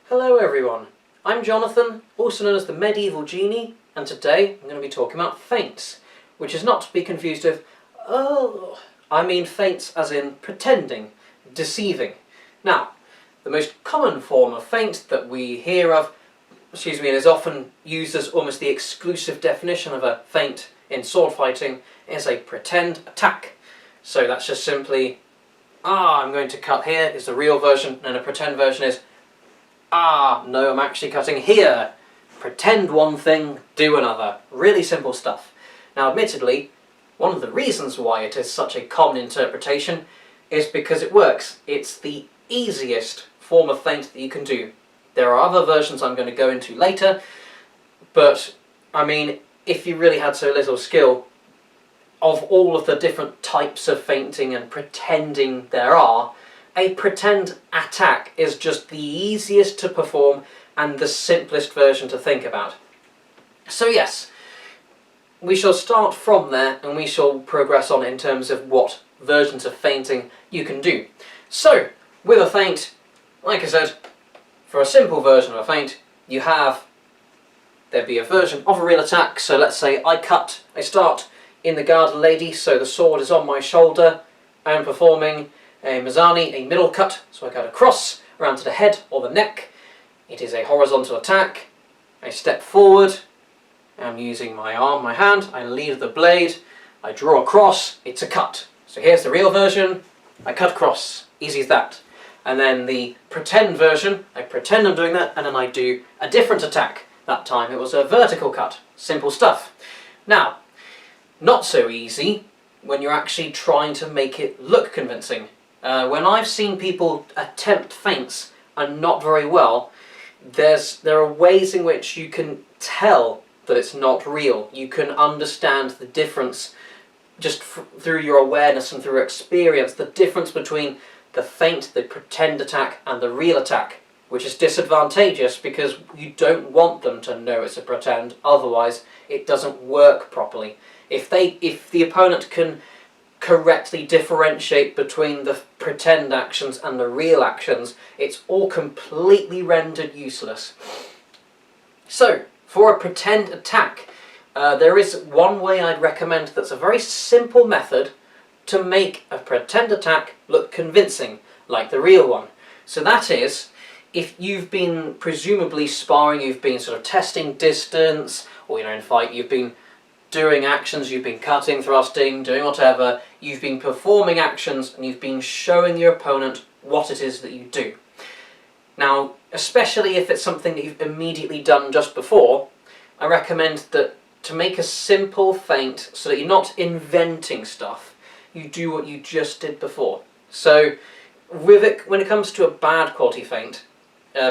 Hello everyone, I'm Jonathan, also known as the Medieval Genie, and today I'm going to be talking about feints, which is not to be confused with, I mean feints as in pretending, deceiving. Now, the most common form of feint that we hear of, and is often used as almost the exclusive definition of a feint in sword fighting, is a pretend attack. So that's just simply, I'm going to cut here, is the real version, and a pretend version is, no, I'm actually cutting here. Pretend one thing, do another. Really simple stuff. Now, admittedly, one of the reasons why it is such a common interpretation is because it works. It's the easiest form of feint that you can do. There are other versions I'm going to go into later, but, I mean, if you really had so little skill, of all of the different types of feinting and pretending there are, a pretend attack is just the easiest to perform and the simplest version to think about. So yes, we shall start from there and we shall progress on in terms of what versions of feinting you can do. So, with a feint, like I said, for a simple version of a feint, there'd be a version of a real attack. So let's say I start in the garden lady, so the sword is on my shoulder, I am performing a Mazzani, a middle cut, so I cut across, around to the head or the neck. It is a horizontal attack. I step forward, I'm using my arm, my hand, I lead the blade, I draw across, it's a cut. So here's the real version, I cut across, easy as that. And then the pretend version, I pretend I'm doing that, and then I do a different attack. That time it was a vertical cut, simple stuff. Now, not so easy when you're actually trying to make it look convincing. When I've seen people attempt feints and not very well, there are ways in which you can tell that it's not real. You can understand the difference just through your awareness and through experience, the difference between the feint, the pretend attack, and the real attack, which is disadvantageous because you don't want them to know it's a pretend, otherwise it doesn't work properly. If the opponent can correctly differentiate between the pretend actions and the real actions, it's all completely rendered useless. So, for a pretend attack, there is one way I'd recommend that's a very simple method to make a pretend attack look convincing, like the real one. So that is, if you've been presumably sparring, you've been sort of testing distance, or in fight you've been doing actions, you've been cutting, thrusting, doing whatever, you've been performing actions and you've been showing your opponent what it is that you do. Now, especially if it's something that you've immediately done just before, I recommend that to make a simple feint so that you're not inventing stuff, you do what you just did before. So, when it comes to a bad quality feint,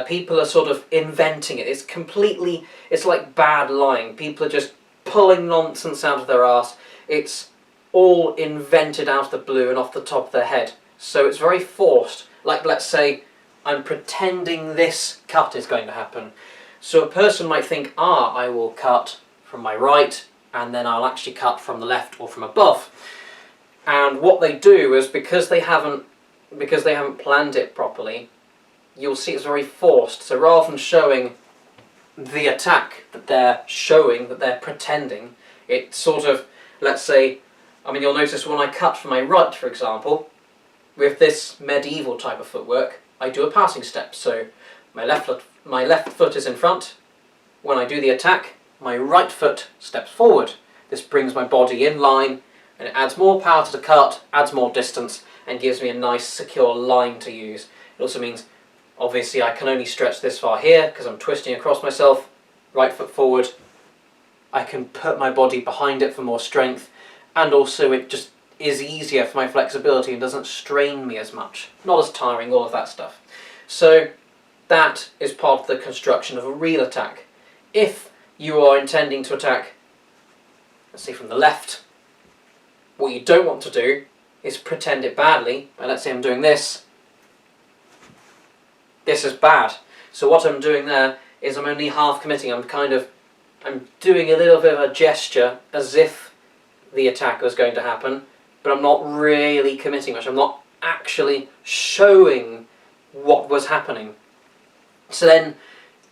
people are sort of inventing it. It's like bad lying. People are just pulling nonsense out of their arse. It's all invented out of the blue and off the top of their head. So it's very forced. Like, let's say, I'm pretending this cut is going to happen. So a person might think, I will cut from my right, and then I'll actually cut from the left or from above. And what they do is, because they haven't planned it properly, you'll see it's very forced. So rather than showing the attack that they're showing, that they're pretending, it sort of, let's say, you'll notice when I cut from my right, for example, with this medieval type of footwork, I do a passing step. So my left foot is in front. When I do the attack, my right foot steps forward. This brings my body in line, and it adds more power to the cut, adds more distance, and gives me a nice secure line to use. It also means, obviously, I can only stretch this far here because I'm twisting across myself. Right foot forward. I can put my body behind it for more strength, and also it just is easier for my flexibility and doesn't strain me as much. Not as tiring, all of that stuff. So that is part of the construction of a real attack. If you are intending to attack, let's say from the left, what you don't want to do is pretend it badly. And let's say I'm doing this. This is bad. So what I'm doing there is I'm only half committing. I'm doing a little bit of a gesture as if the attack was going to happen, but I'm not really committing much. I'm not actually showing what was happening. So then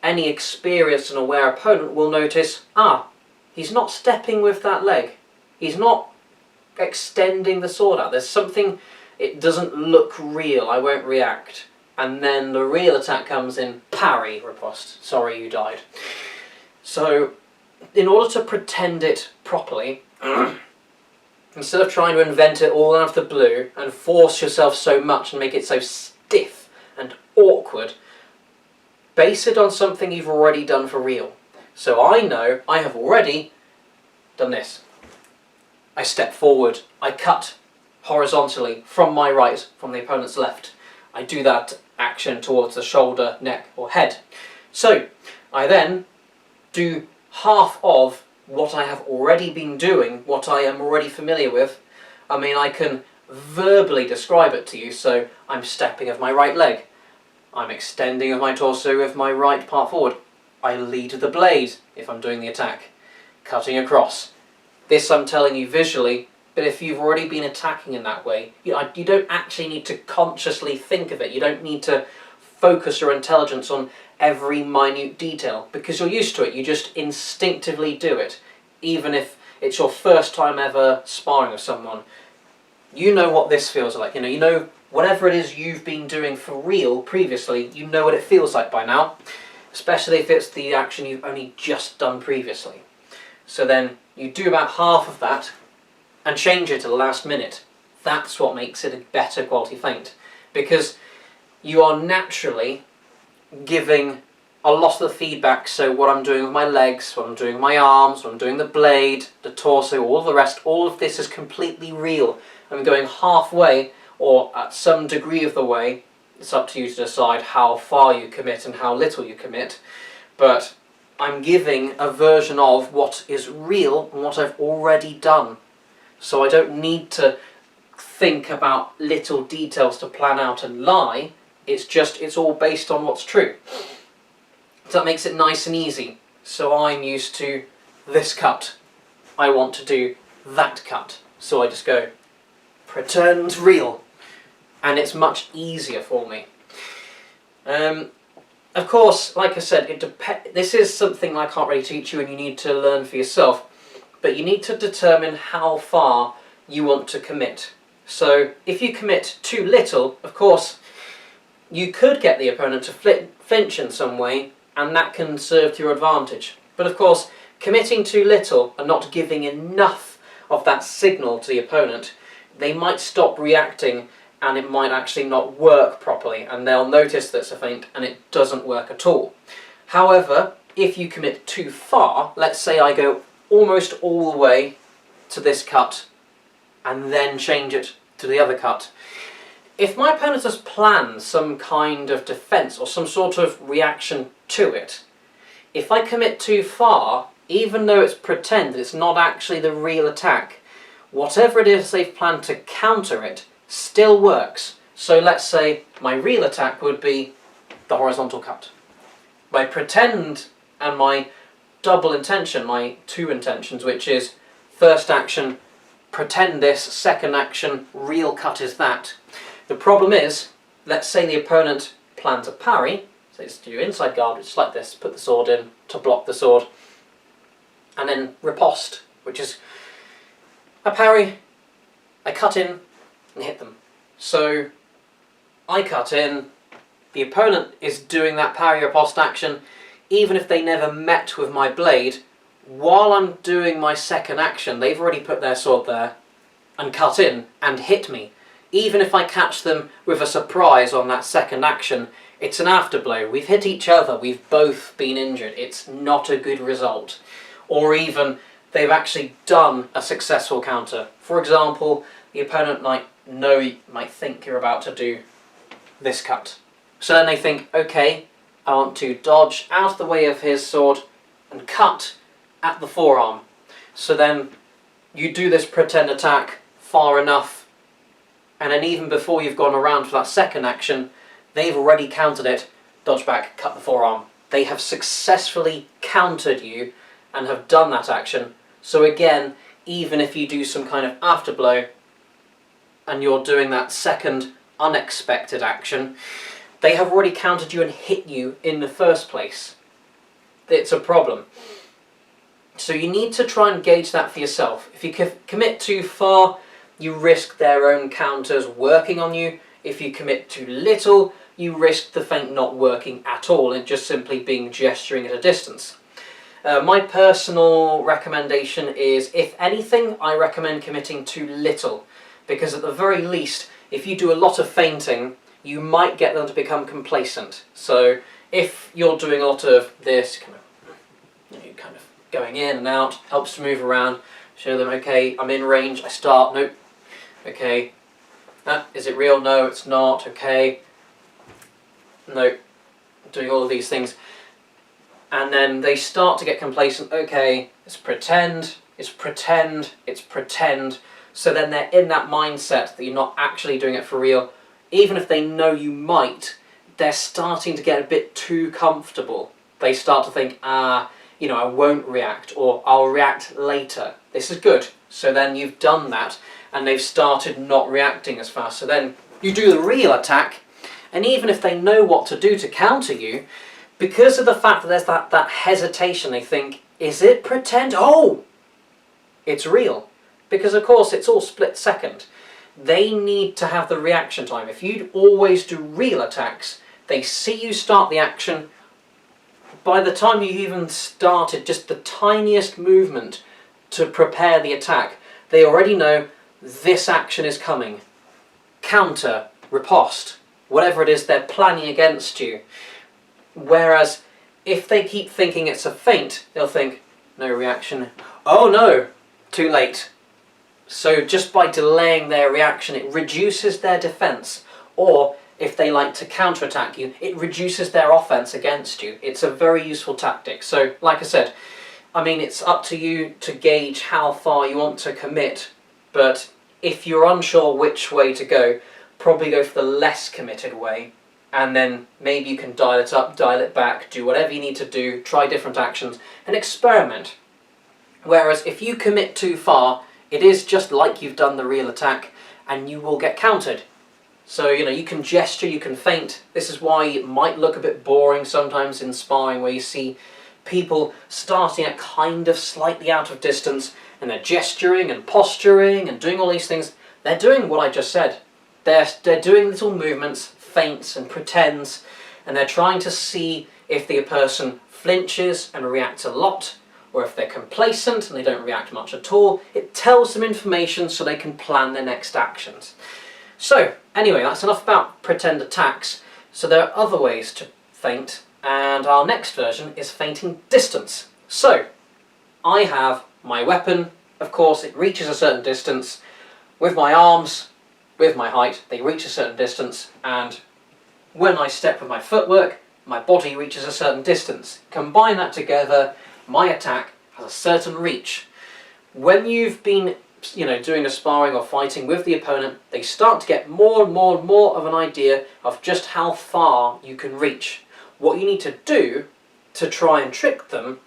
any experienced and aware opponent will notice, he's not stepping with that leg. He's not extending the sword out. There's something, it doesn't look real, I won't react. And then the real attack comes in, parry, riposte, sorry you died. So in order to pretend it properly, instead of trying to invent it all out of the blue and force yourself so much and make it so stiff and awkward, base it on something you've already done for real. So I know I have already done this. I step forward, I cut horizontally from my right, from the opponent's left. I do that action towards the shoulder, neck or head. So I then do half of what I have already been doing, what I am already familiar with. I mean, I can verbally describe it to you, so I'm stepping of my right leg. I'm extending of my torso with my right part forward. I lead the blade if I'm doing the attack. Cutting across. This I'm telling you visually, but if you've already been attacking in that way, you don't actually need to consciously think of it. You don't need to focus your intelligence on every minute detail, because you're used to it. You just instinctively do it. Even if it's your first time ever sparring with someone, you know what this feels like. You know whatever it is you've been doing for real previously, you know what it feels like by now, especially if it's the action you've only just done previously. So then you do about half of that and change it at the last minute. That's what makes it a better quality feint, because you are naturally giving a lot of the feedback. So what I'm doing with my legs, what I'm doing with my arms, what I'm doing the blade, the torso, all the rest, all of this is completely real. I'm going halfway or at some degree of the way. It's up to you to decide how far you commit and how little you commit, but I'm giving a version of what is real and what I've already done. So I don't need to think about little details to plan out and lie. It's all based on what's true. So that makes it nice and easy. So I'm used to this cut. I want to do that cut. So I just go, pretend real. And it's much easier for me. Of course, like I said, this is something I can't really teach you and you need to learn for yourself. But you need to determine how far you want to commit. So if you commit too little, of course, you could get the opponent to flinch in some way, and that can serve to your advantage. But of course, committing too little and not giving enough of that signal to the opponent, they might stop reacting and it might actually not work properly, and they'll notice that it's a feint and it doesn't work at all. However, if you commit too far, let's say I go almost all the way to this cut and then change it to the other cut. If my opponent has planned some kind of defence or some sort of reaction to it, if I commit too far, even though it's pretend, it's not actually the real attack, whatever it is they've planned to counter it still works. So let's say my real attack would be the horizontal cut. My pretend and my double intention, my two intentions, which is first action, pretend this, second action, real cut is that. The problem is, let's say the opponent plans a parry, so it's do inside guard, which is like this, put the sword in to block the sword, and then riposte, which is a parry, I cut in and hit them. So I cut in, the opponent is doing that parry riposte action, even if they never met with my blade, while I'm doing my second action, they've already put their sword there and cut in and hit me. Even if I catch them with a surprise on that second action, it's an afterblow. We've hit each other, we've both been injured. It's not a good result. Or even they've actually done a successful counter. For example, the opponent might think you're about to do this cut. So then they think, okay, I want to dodge out of the way of his sword and cut at the forearm. So then you do this pretend attack far enough, and then even before you've gone around for that second action, they've already countered it, dodge back, cut the forearm. They have successfully countered you and have done that action. So again, even if you do some kind of afterblow and you're doing that second unexpected action, they have already countered you and hit you in the first place. It's a problem. So you need to try and gauge that for yourself. If you commit too far, you risk their own counters working on you. If you commit too little, you risk the feint not working at all and just simply being gesturing at a distance. My personal recommendation is, if anything, I recommend committing too little, because at the very least, if you do a lot of feinting, you might get them to become complacent. So if you're doing a lot of this, kind of going in and out, helps to move around, show them, okay, I'm in range, I start, nope, okay, is it real? No, it's not, okay, no, doing all of these things. And then they start to get complacent, okay, it's pretend, it's pretend, it's pretend. So then they're in that mindset that you're not actually doing it for real. Even if they know you might, they're starting to get a bit too comfortable. They start to think, I won't react, or I'll react later. This is good. So then you've done that, and they've started not reacting as fast. So then you do the real attack, and even if they know what to do to counter you, because of the fact that there's that hesitation, they think, is it pretend? Oh, it's real. Because of course it's all split second. They need to have the reaction time. If you always do real attacks, they see you start the action. By the time you even started just the tiniest movement to prepare the attack, they already know this action is coming. Counter, riposte, whatever it is they're planning against you. Whereas if they keep thinking it's a feint, they'll think, no reaction. Oh no, too late. So just by delaying their reaction, it reduces their defense. Or if they like to counterattack you, it reduces their offense against you. It's a very useful tactic. So like I said, it's up to you to gauge how far you want to commit. But if you're unsure which way to go, probably go for the less committed way. And then maybe you can dial it up, dial it back, do whatever you need to do, try different actions, and experiment. Whereas if you commit too far, it is just like you've done the real attack, and you will get countered. So, you can gesture, you can feint. This is why it might look a bit boring sometimes in sparring, where you see people starting at kind of slightly out of distance, and they're gesturing and posturing and doing all these things. They're doing what I just said. They're doing little movements, feints and pretends, and they're trying to see if the person flinches and reacts a lot, or if they're complacent and they don't react much at all. It tells them information so they can plan their next actions. So anyway, that's enough about pretend attacks. So there are other ways to feint, and our next version is feinting distance. So I have my weapon, of course it reaches a certain distance. With my arms, with my height, they reach a certain distance, and when I step with my footwork, my body reaches a certain distance. Combine that together, my attack has a certain reach. When you've been, doing a sparring or fighting with the opponent, they start to get more and more and more of an idea of just how far you can reach. What you need to do to try and trick them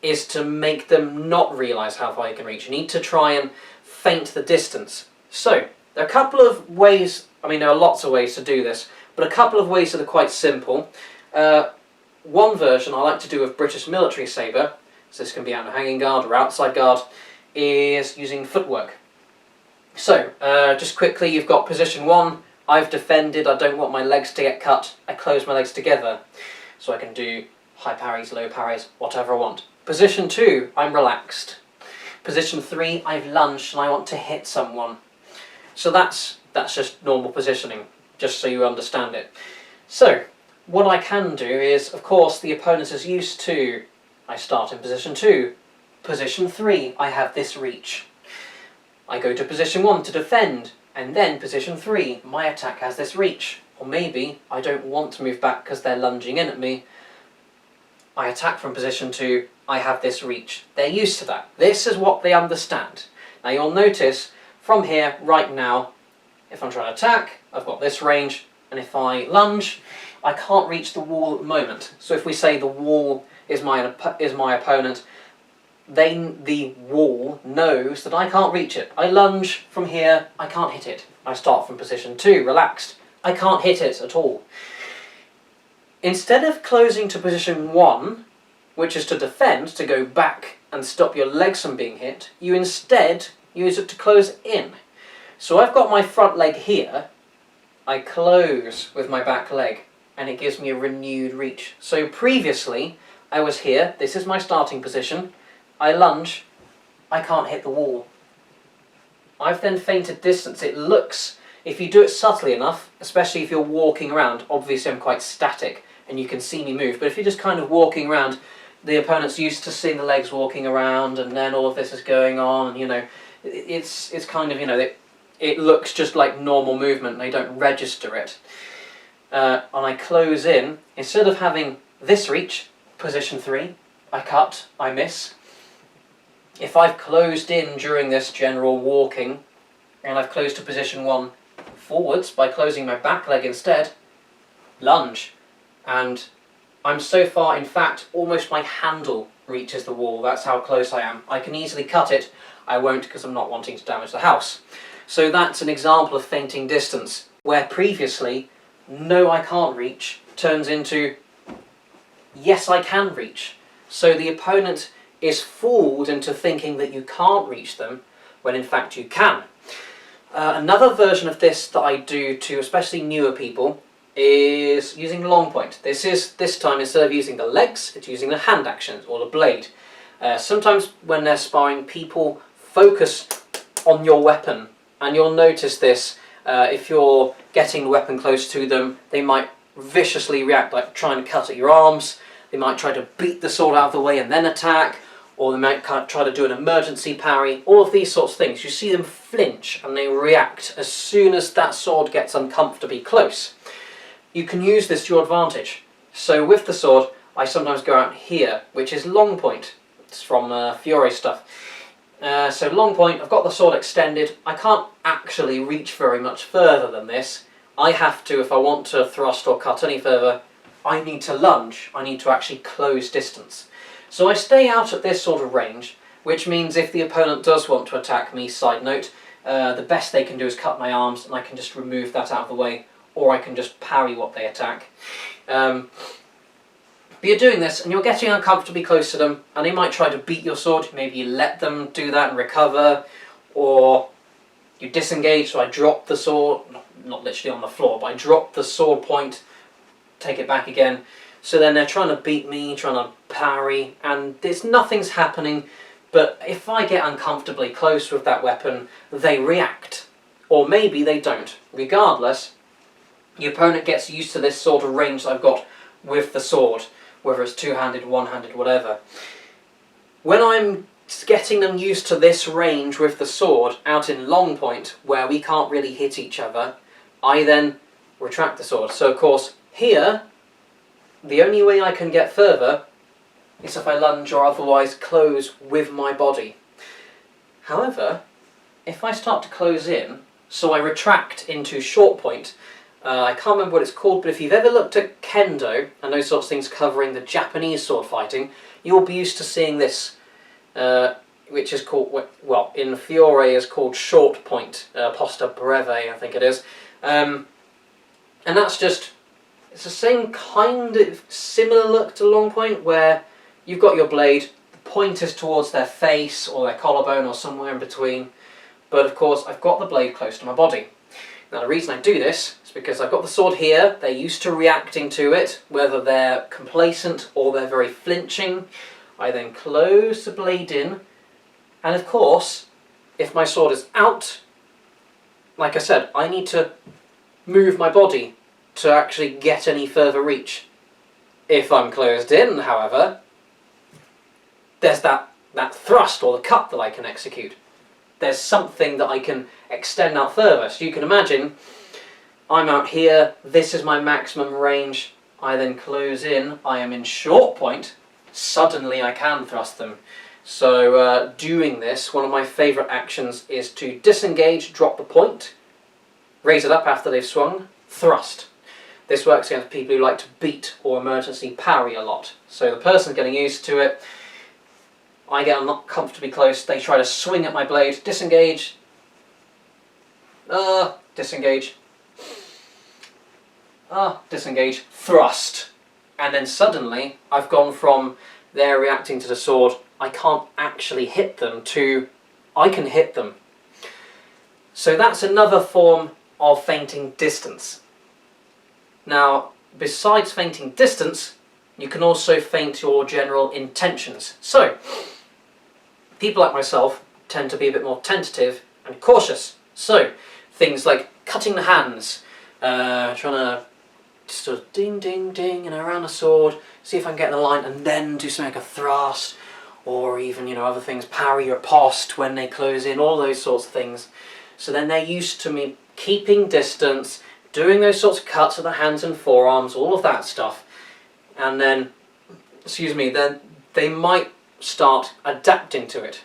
is to make them not realise how far you can reach. You need to try and feint the distance. So, there are a couple of ways, there are lots of ways to do this, but a couple of ways that are quite simple. One version I like to do with British military sabre, so this can be out in a hanging guard or outside guard, is using footwork. So, just quickly, you've got position 1, I've defended, I don't want my legs to get cut, I close my legs together. So I can do high parries, low parries, whatever I want. Position 2, I'm relaxed. Position 3, I've lunged and I want to hit someone. So that's just normal positioning, just so you understand it. So, what I can do is, of course, the opponent is used to, I start in position 2. Position 3, I have this reach. I go to position 1 to defend, and then position 3, my attack has this reach. Or maybe I don't want to move back because they're lunging in at me. I attack from position 2, I have this reach. They're used to that. This is what they understand. Now you'll notice, from here, right now, if I'm trying to attack, I've got this range, and if I lunge, I can't reach the wall at the moment. So if we say the wall is my opponent, then the wall knows that I can't reach it. I lunge from here, I can't hit it. I start from position 2, relaxed. I can't hit it at all. Instead of closing to position 1, which is to defend, to go back and stop your legs from being hit, you instead use it to close in. So I've got my front leg here, I close with my back leg, and it gives me a renewed reach. So previously, I was here, this is my starting position, I lunge, I can't hit the wall. I've then feinted distance. It looks, if you do it subtly enough, especially if you're walking around, obviously I'm quite static and you can see me move, but if you're just kind of walking around, the opponent's used to seeing the legs walking around and then all of this is going on, and you know, it's kind of, you know, it looks just like normal movement and they don't register it. And I close in, instead of having this reach, position 3, I cut, I miss. If I've closed in during this general walking, and I've closed to position 1 forwards by closing my back leg instead, lunge, and I'm so far, in fact, almost my handle reaches the wall. That's how close I am. I can easily cut it. I won't because I'm not wanting to damage the house. So that's an example of feinting distance, where previously, no I can't reach, turns into, yes I can reach. So the opponent is fooled into thinking that you can't reach them, when in fact you can. Another version of this that I do to especially newer people is using long point. This time, instead of using the legs, it's using the hand actions or the blade. Sometimes when they're sparring, people focus on your weapon, and you'll notice this if you're getting the weapon close to them, they might viciously react, like trying to cut at your arms. They might try to beat the sword out of the way and then attack, or they might try to do an emergency parry. All of these sorts of things. You see them flinch and they react as soon as that sword gets uncomfortably close. You can use this to your advantage. So with the sword, I sometimes go out here, which is long point. It's from Fiore stuff. So long point, I've got the sword extended. I can't actually reach very much further than this. I have to, if I want to thrust or cut any further, I need to lunge. I need to actually close distance. So I stay out at this sort of range, which means if the opponent does want to attack me, side note, the best they can do is cut my arms and I can just remove that out of the way, or I can just parry what they attack. But you're doing this and you're getting uncomfortably close to them, and they might try to beat your sword. Maybe you let them do that and recover, or you disengage, so I drop the sword, not literally on the floor, but I drop the sword point, take it back again. So then they're trying to beat me, trying to parry, and nothing's happening, but if I get uncomfortably close with that weapon, they react. Or maybe they don't. Regardless, the opponent gets used to this sort of range that I've got with the sword, whether it's two-handed, one-handed, whatever. When I'm getting them used to this range with the sword out in long point, where we can't really hit each other, I then retract the sword. So of course, here, the only way I can get further is if I lunge or otherwise close with my body. However, if I start to close in, so I retract into short point, I can't remember what it's called, but if you've ever looked at kendo and those sorts of things covering the Japanese sword fighting, you'll be used to seeing this, which is called, well, in Fiore is called short point, posta breve, I think it is. And that's just, it's the same kind of similar look to long point, where you've got your blade, the point is towards their face or their collarbone or somewhere in between, but of course I've got the blade close to my body. Now the reason I do this is because I've got the sword here, they're used to reacting to it, whether they're complacent or they're very flinching. I then close the blade in, and of course, if my sword is out, like I said, I need to move my body to actually get any further reach. If I'm closed in, however, there's that thrust or the cut that I can execute. There's something that I can extend out further. So you can imagine, I'm out here, this is my maximum range, I then close in, I am in short point, suddenly I can thrust them. So doing this, one of my favourite actions is to disengage, drop the point, raise it up after they've swung, thrust. This works against people who like to beat or emergency parry a lot. So the person's getting used to it, I get uncomfortably close, they try to swing at my blade, disengage, disengage, disengage, thrust. and then suddenly I've gone from they're reacting to the sword, I can't actually hit them, to I can hit them. So that's another form of feinting distance. Now, besides feinting distance, you can also feint your general intentions. So, people like myself tend to be a bit more tentative and cautious. So, things like cutting the hands, trying to sort of ding, ding, ding, and around the sword, see if I can get in the line, and then do something like a thrust, or even, other things, parry or post when they close in, all those sorts of things. So then they're used to me keeping distance, doing those sorts of cuts of the hands and forearms, all of that stuff. And then, then they might start adapting to it,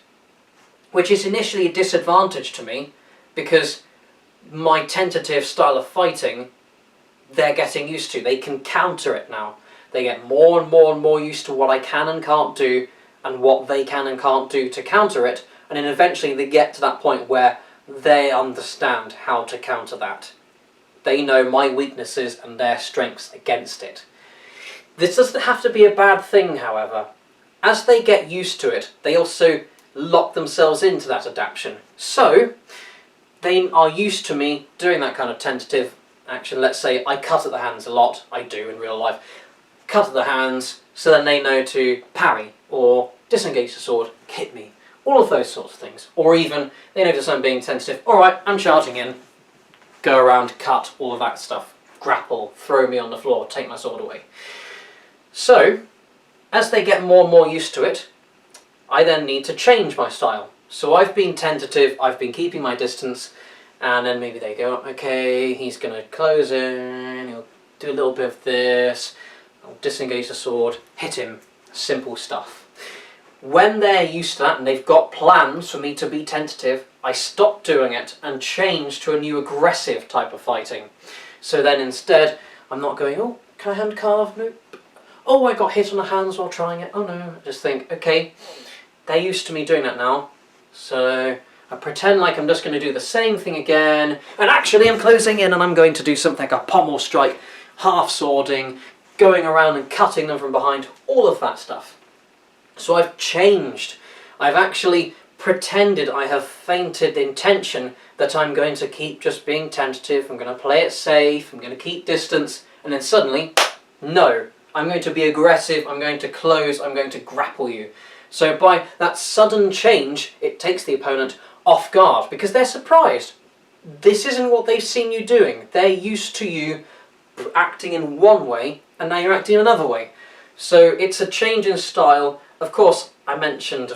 which is initially a disadvantage to me, because my tentative style of fighting, they're getting used to. They can counter it now. They get more and more and more used to what I can and can't do, and what they can and can't do to counter it, and then eventually they get to that point where they understand how to counter that. They know my weaknesses and their strengths against it. This doesn't have to be a bad thing, however. As they get used to it, they also lock themselves into that adaptation. So, they are used to me doing that kind of tentative action. Let's say I cut at the hands a lot, I do in real life. Cut at the hands, so then they know to parry, or disengage the sword, hit me. All of those sorts of things. Or even, they notice I'm being tentative, alright, I'm charging in, go around, cut, all of that stuff. Grapple, throw me on the floor, take my sword away. So, as they get more and more used to it, I then need to change my style. So I've been tentative, I've been keeping my distance, and then maybe they go, okay, he's going to close in, he'll do a little bit of this, I'll disengage the sword, hit him, simple stuff. When they're used to that and they've got plans for me to be tentative, I stop doing it and change to a new aggressive type of fighting. So then instead, I'm not going, oh, can I hand carve? Nope. Oh, I got hit on the hands while trying it. Oh no. I just think, okay, they're used to me doing that now. So I pretend like I'm just going to do the same thing again, and actually I'm closing in and I'm going to do something like a pommel strike, half swording, going around and cutting them from behind, all of that stuff. So I've changed. I've actually pretended I have feinted the intention that I'm going to keep just being tentative, I'm going to play it safe, I'm going to keep distance, and then suddenly, no, I'm going to be aggressive, I'm going to close, I'm going to grapple you. So by that sudden change, it takes the opponent off guard, because they're surprised. This isn't what they've seen you doing. They're used to you acting in one way, and now you're acting another way. So it's a change in style. Of course, I mentioned,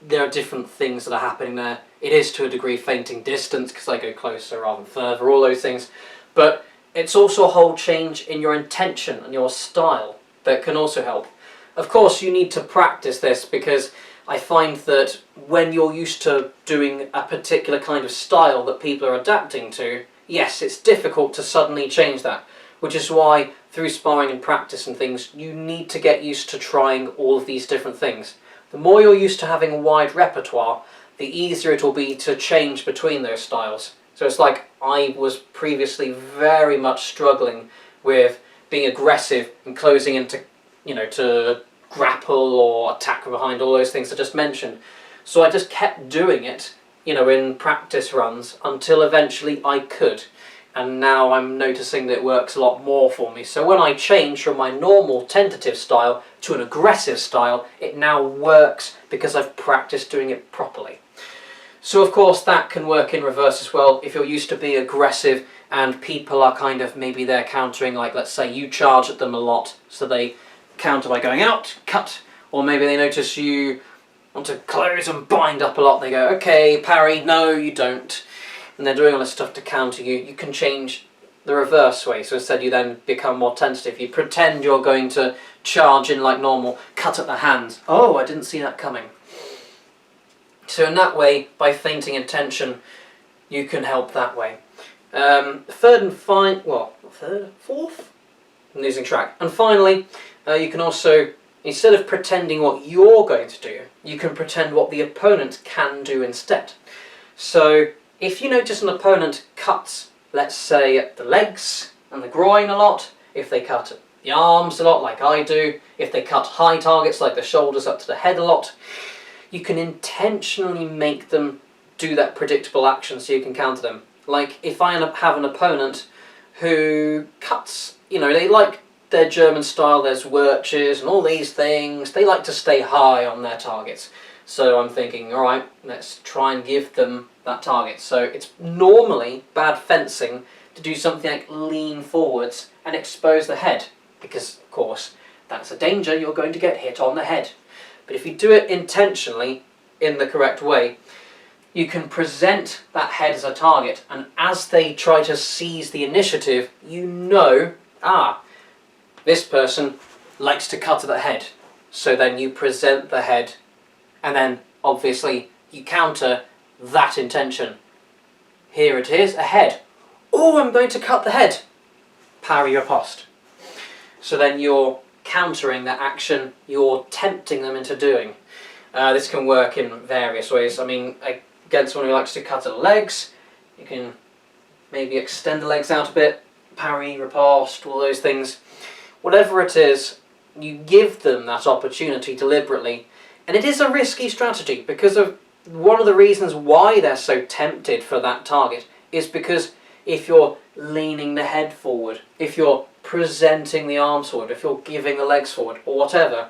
there are different things that are happening there. It is to a degree feinting distance, because I go closer rather than further, all those things. But it's also a whole change in your intention and your style that can also help. Of course, you need to practice this, because I find that when you're used to doing a particular kind of style that people are adapting to, yes, it's difficult to suddenly change that. Which is why, through sparring and practice and things, you need to get used to trying all of these different things. The more you're used to having a wide repertoire, the easier it will be to change between those styles. So it's like I was previously very much struggling with being aggressive and closing into, to grapple or attack from behind, all those things I just mentioned. So I just kept doing it, in practice runs until eventually I could. And now I'm noticing that it works a lot more for me. So when I change from my normal tentative style to an aggressive style, it now works because I've practiced doing it properly. So of course that can work in reverse as well. If you're used to be aggressive and people are kind of, maybe they're countering, like let's say you charge at them a lot, so they counter by going out, cut, or maybe they notice you want to close and bind up a lot, they go, okay, parry, no you don't. And they're doing all this stuff to counter you, you can change the reverse way. So instead you then become more tentative. You pretend you're going to charge in like normal, cut at the hands. Oh, I didn't see that coming. So in that way, by feinting intention, you can help that way. Fourth? I'm losing track. And finally, you can also, instead of pretending what you're going to do, you can pretend what the opponent can do instead. So if you notice an opponent cuts, let's say, at the legs and the groin a lot, if they cut at the arms a lot, like I do, if they cut high targets, like the shoulders up to the head a lot, you can intentionally make them do that predictable action so you can counter them. Like, if I have an opponent who cuts, you know, they like their German style, there's Wirches and all these things, they like to stay high on their targets. So I'm thinking, alright, let's try and give them that target. So it's normally bad fencing to do something like lean forwards and expose the head, because of course that's a danger, you're going to get hit on the head. But if you do it intentionally in the correct way, you can present that head as a target, and as they try to seize the initiative, you know, this person likes to cut at the head. So then you present the head, and then obviously you counter that intention. Here it is, a head. Oh, I'm going to cut the head. Parry riposte. So then you're countering that action, you're tempting them into doing. This can work in various ways. I mean, against someone who likes to cut at the legs, you can maybe extend the legs out a bit, parry, riposte, all those things. Whatever it is, you give them that opportunity deliberately. And it is a risky strategy, because of one of the reasons why they're so tempted for that target is because if you're leaning the head forward, if you're presenting the arms forward, if you're giving the legs forward, or whatever,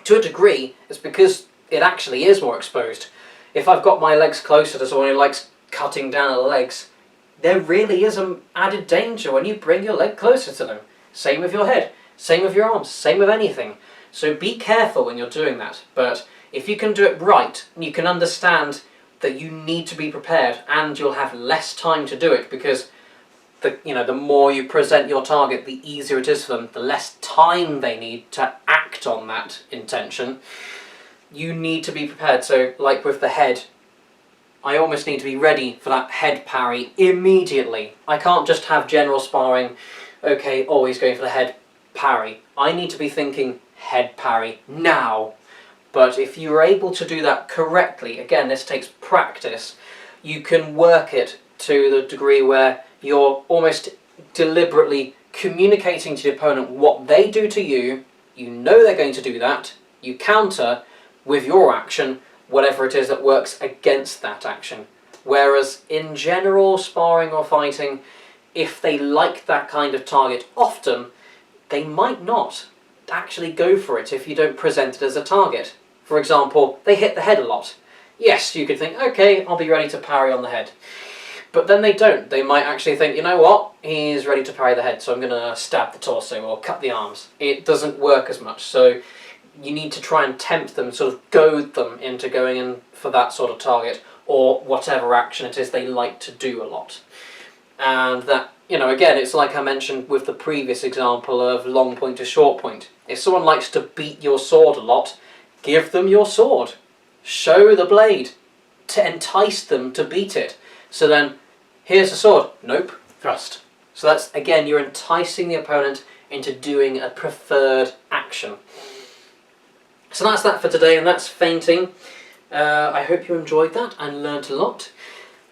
to a degree, it's because it actually is more exposed. If I've got my legs closer to someone who likes cutting down at the legs, there really is an added danger when you bring your leg closer to them. Same with your head, same with your arms, same with anything. So be careful when you're doing that, but if you can do it right, you can understand that you need to be prepared, and you'll have less time to do it, because the more you present your target, the easier it is for them, the less time they need to act on that intention. You need to be prepared. So like with the head, I almost need to be ready for that head parry immediately. I can't just have general sparring, okay, always going for the head parry. I need to be thinking head parry now. But if you're able to do that correctly, again, this takes practice, you can work it to the degree where you're almost deliberately communicating to the opponent what they do to you, you know they're going to do that, you counter with your action whatever it is that works against that action. Whereas in general sparring or fighting, if they like that kind of target often, they might not actually go for it if you don't present it as a target. For example, they hit the head a lot. Yes, you could think, okay, I'll be ready to parry on the head. But then they don't. They might actually think, you know what, he's ready to parry the head, so I'm going to stab the torso or cut the arms. It doesn't work as much, so you need to try and tempt them, sort of goad them into going in for that sort of target, or whatever action it is they like to do a lot. And that, again, it's like I mentioned with the previous example of long point to short point. If someone likes to beat your sword a lot, give them your sword. Show the blade to entice them to beat it. So then, here's the sword. Nope, thrust. So that's, again, you're enticing the opponent into doing a preferred action. So that's that for today, and that's feinting. I hope you enjoyed that and learnt a lot.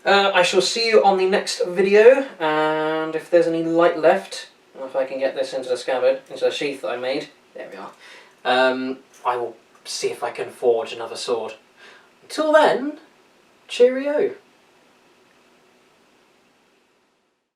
I shall see you on the next video, and if there's any light left, if I can get this into the scabbard, into the sheath that I made, there we are, I will see if I can forge another sword. Until then, cheerio.